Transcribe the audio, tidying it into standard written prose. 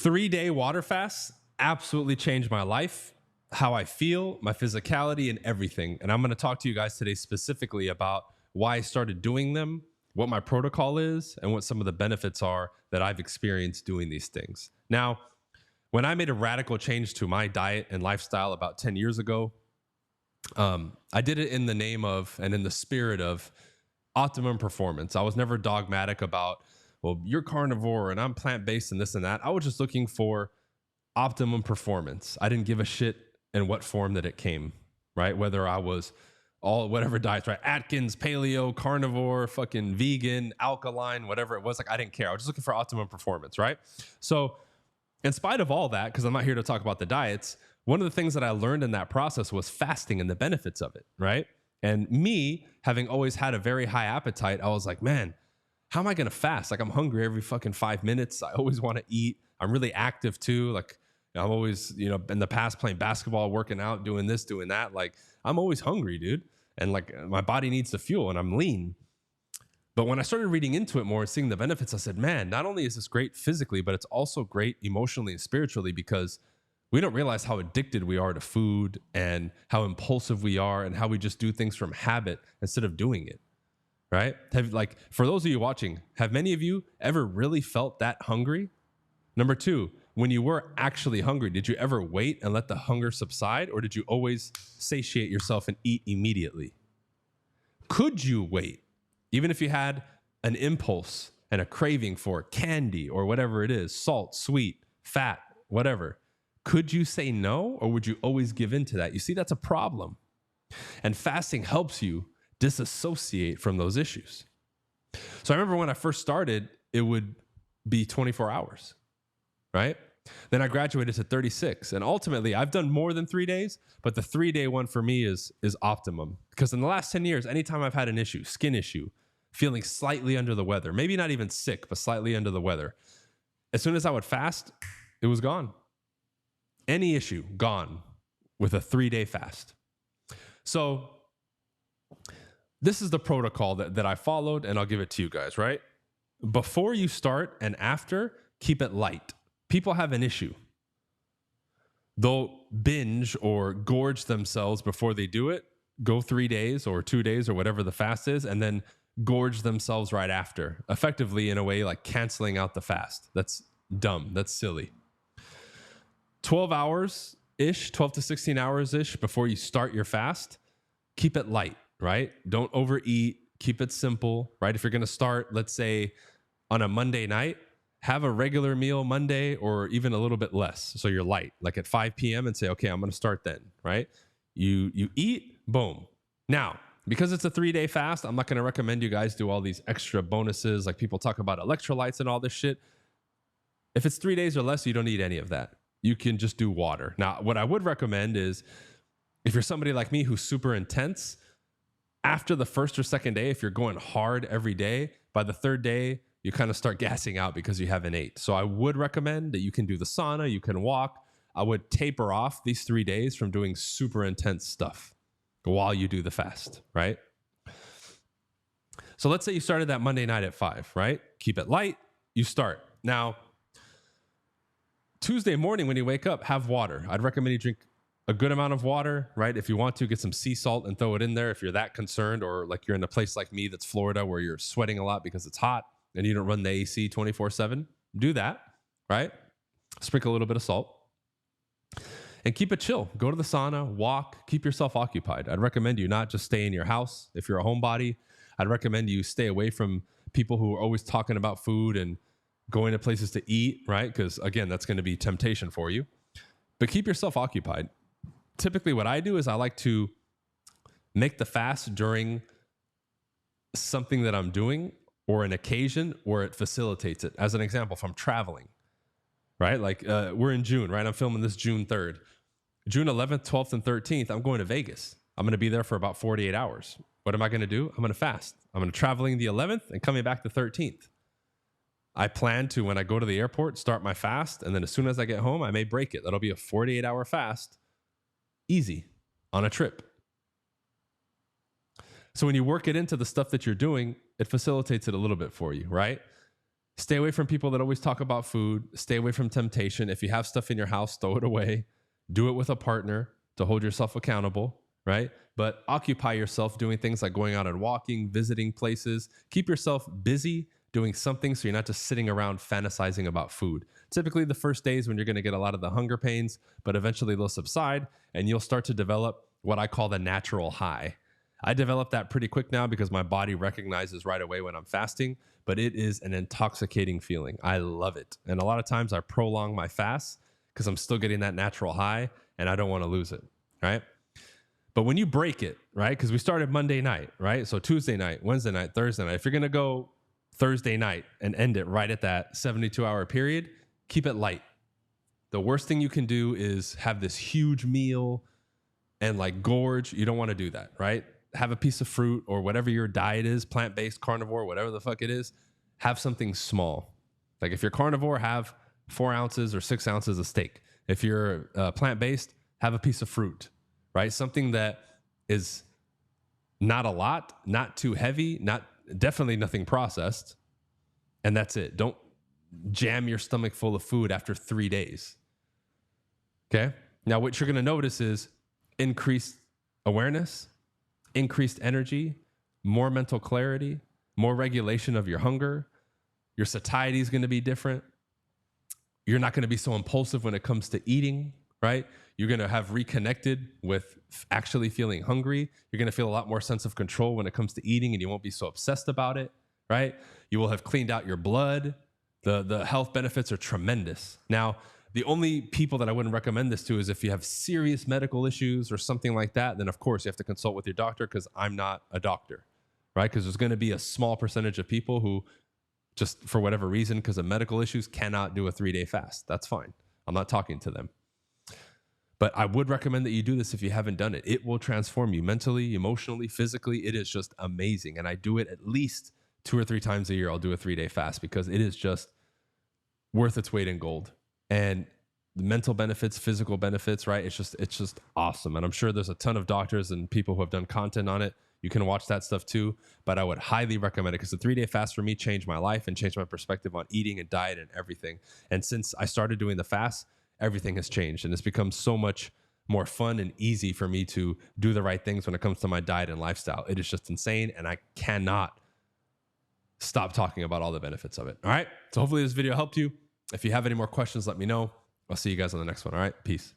3-day water fast absolutely changed my life, how I feel, my physicality, and everything. And I'm going to talk to you guys today specifically about why I started doing them, what my protocol is, and what some of the benefits are that I've experienced doing these things. Now, when I made a radical change to my diet and lifestyle about 10 years ago, I did it in the name of and in the spirit of optimum performance. I was never dogmatic about, well, you're carnivore and I'm plant-based and this and that. I was just looking for optimum performance. I didn't give a shit in what form that it came, right? Whether I was whatever diets, right? Atkins, paleo, carnivore, fucking vegan, alkaline, whatever it was. Like, I didn't care. I was just looking for optimum performance, right? So in spite of all that, because I'm not here to talk about the diets, one of the things that I learned in that process was fasting and the benefits of it, right? And me, having always had a very high appetite, I was like, man, how am I going to fast? Like, I'm hungry every fucking 5 minutes. I always want to eat. I'm really active too. Like, I'm always, in the past playing basketball, working out, doing this, doing that. Like, I'm always hungry, dude. And like, my body needs the fuel and I'm lean. But when I started reading into it more and seeing the benefits, I said, man, not only is this great physically, but it's also great emotionally and spiritually, because we don't realize how addicted we are to food and how impulsive we are and how we just do things from habit instead of doing it, right? For those of you watching, have many of you ever really felt that hungry? Number two, when you were actually hungry, did you ever wait and let the hunger subside, or did you always satiate yourself and eat immediately? Could you wait? Even if you had an impulse and a craving for candy or whatever it is, salt, sweet, fat, whatever, could you say no, or would you always give in to that? You see, that's a problem. And fasting helps you disassociate from those issues. So I remember when I first started, it would be 24 hours, right? Then I graduated to 36. And ultimately, I've done more than 3 days, but the 3-day one for me is optimum. Because in the last 10 years, anytime I've had an issue, skin issue, feeling slightly under the weather, maybe not even sick, but slightly under the weather, as soon as I would fast, it was gone. Any issue, gone with a 3-day fast. So this is the protocol that I followed, and I'll give it to you guys, right? Before you start and after, keep it light. People have an issue. They'll binge or gorge themselves before they do it, go 3 days or 2 days or whatever the fast is, and then gorge themselves right after, effectively in a way like canceling out the fast. That's dumb. That's silly. 12 hours-ish, 12 to 16 hours-ish before you start your fast, keep it light, right? Don't overeat. Keep it simple, right? If you're going to start, let's say, on a Monday night, have a regular meal Monday or even a little bit less. So you're light, like at 5 p.m. and say, okay, I'm going to start then, right? You eat, boom. Now, because it's a 3-day fast, I'm not going to recommend you guys do all these extra bonuses. Like people talk about electrolytes and all this shit. If it's 3 days or less, you don't need any of that. You can just do water. Now, what I would recommend is if you're somebody like me who's super intense, after the first or second day, if you're going hard every day, by the third day, you kind of start gassing out because you haven't ate. So I would recommend that you can do the sauna, you can walk. I would taper off these 3 days from doing super intense stuff while you do the fast, right? So let's say you started that Monday night at 5, right? Keep it light, you start. Now, Tuesday morning when you wake up, have water. I'd recommend you drink a good amount of water, right? If you want to, get some sea salt and throw it in there if you're that concerned, or like you're in a place like me that's Florida where you're sweating a lot because it's hot and you don't run the AC 24/7, do that, right? Sprinkle a little bit of salt and keep it chill. Go to the sauna, walk, keep yourself occupied. I'd recommend you not just stay in your house. If you're a homebody, I'd recommend you stay away from people who are always talking about food and going to places to eat, right? Because again, that's going to be temptation for you. But keep yourself occupied. Typically what I do is I like to make the fast during something that I'm doing or an occasion where it facilitates it. As an example, if I'm traveling, right? Like we're in June, right? I'm filming this June 3rd. June 11th, 12th, and 13th, I'm going to Vegas. I'm going to be there for about 48 hours. What am I going to do? I'm going to fast. I'm going to traveling the 11th and coming back the 13th. I plan to, when I go to the airport, start my fast. And then as soon as I get home, I may break it. That'll be a 48-hour fast. Easy on a trip. So when you work it into the stuff that you're doing, it facilitates it a little bit for you, right? Stay away from people that always talk about food. Stay away from temptation. If you have stuff in your house, throw it away. Do it with a partner to hold yourself accountable, right? But occupy yourself doing things like going out and walking, visiting places. Keep yourself busy doing something so you're not just sitting around fantasizing about food. Typically, the first days when you're going to get a lot of the hunger pains, but eventually they'll subside and you'll start to develop what I call the natural high. I developed that pretty quick now because my body recognizes right away when I'm fasting, but it is an intoxicating feeling. I love it. And a lot of times I prolong my fast because I'm still getting that natural high and I don't want to lose it, right? But when you break it, right? Because we started Monday night, right? So Tuesday night, Wednesday night, Thursday night. If you're going to go Thursday night and end it right at that 72-hour period, keep it light. The worst thing you can do is have this huge meal and like gorge. You don't want to do that, right? Have a piece of fruit or whatever your diet is, plant-based, carnivore, whatever the fuck it is. Have something small. Like if you're carnivore, have 4 ounces or 6 ounces of steak. If you're plant-based, have a piece of fruit, right? Something that is not a lot, not too heavy, definitely nothing processed. And that's it. Don't jam your stomach full of food after 3 days. Okay? Now, what you're going to notice is increased awareness, increased energy, more mental clarity, more regulation of your hunger. Your satiety is going to be different. You're not going to be so impulsive when it comes to eating, right? You're going to have reconnected with actually feeling hungry. You're going to feel a lot more sense of control when it comes to eating, and you won't be so obsessed about it, right? You will have cleaned out your blood. The health benefits are tremendous. Now, the only people that I wouldn't recommend this to is if you have serious medical issues or something like that, then of course you have to consult with your doctor, because I'm not a doctor, right? Because there's going to be a small percentage of people who just for whatever reason, because of medical issues, cannot do a 3-day fast. That's fine. I'm not talking to them. But I would recommend that you do this if you haven't done it. It will transform you mentally, emotionally, physically. It is just amazing. And I do it at least 2 or 3 times a year. I'll do a 3-day fast because it is just worth its weight in gold. And the mental benefits, physical benefits, right? It's just awesome. And I'm sure there's a ton of doctors and people who have done content on it. You can watch that stuff too, but I would highly recommend it because the 3-day fast for me changed my life and changed my perspective on eating and diet and everything. And since I started doing the fast, everything has changed, and it's become so much more fun and easy for me to do the right things when it comes to my diet and lifestyle. It is just insane, and I cannot stop talking about all the benefits of it. All right. So hopefully this video helped you. If you have any more questions, let me know. I'll see you guys on the next one. All right. Peace.